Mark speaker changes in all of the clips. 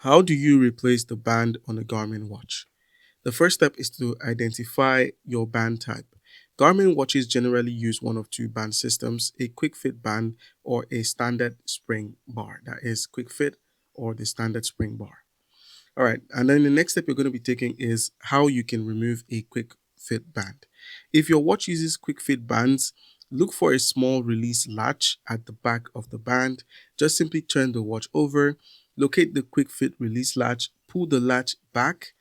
Speaker 1: How do you replace the band on a Garmin watch? The first step is to identify your band type. Garmin watches generally use one of two band systems, a QuickFit band or a standard spring bar. That is QuickFit or the standard spring bar. All right, and then the next step you're going to be taking is how you can remove a quick fit band. If your watch uses quick fit bands, look for a small release latch at the back of the band. Just simply turn the watch over, locate the quick fit release latch, pull the latch back,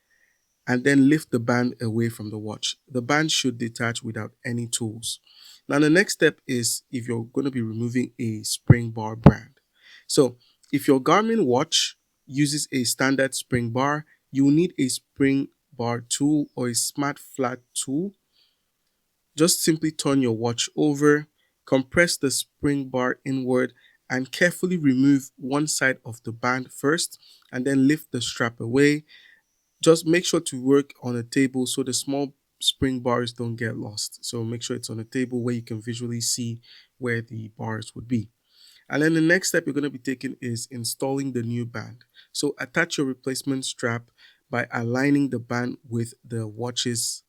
Speaker 1: and then lift the band away from the watch. The band should detach without any tools. Now, the next step is if you're going to be removing a spring bar brand. So, if your Garmin watch uses a standard spring bar, you will need a spring bar tool or a smart flat tool. Just simply turn your watch over, compress the spring bar inward, and carefully remove one side of the band first, and then lift the strap away. Just make sure to work on a table so the small spring bars don't get lost. So make sure it's on a table where you can visually see where the bars would be. And then the next step you're going to be taking is installing the new band. So attach your replacement strap by aligning the band with the watch's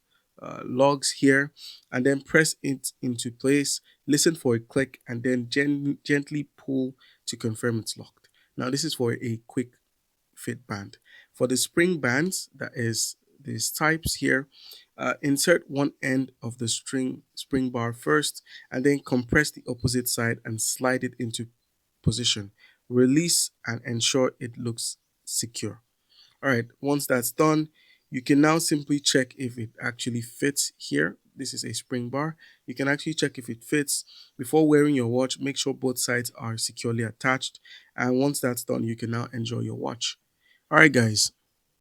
Speaker 1: logs here, and then press it into place. Listen for a click and then gently pull to confirm it's locked. Now this is for a quick fit band. For the spring bands, that is these types here, insert one end of the spring bar first and then compress the opposite side and slide it into position. Release and ensure it looks secure. All right, once that's done, you can now simply check if it actually fits here. This is a spring bar. You can actually check if it fits. Before wearing your watch, make sure both sides are securely attached. And once that's done, you can now enjoy your watch. All right, guys.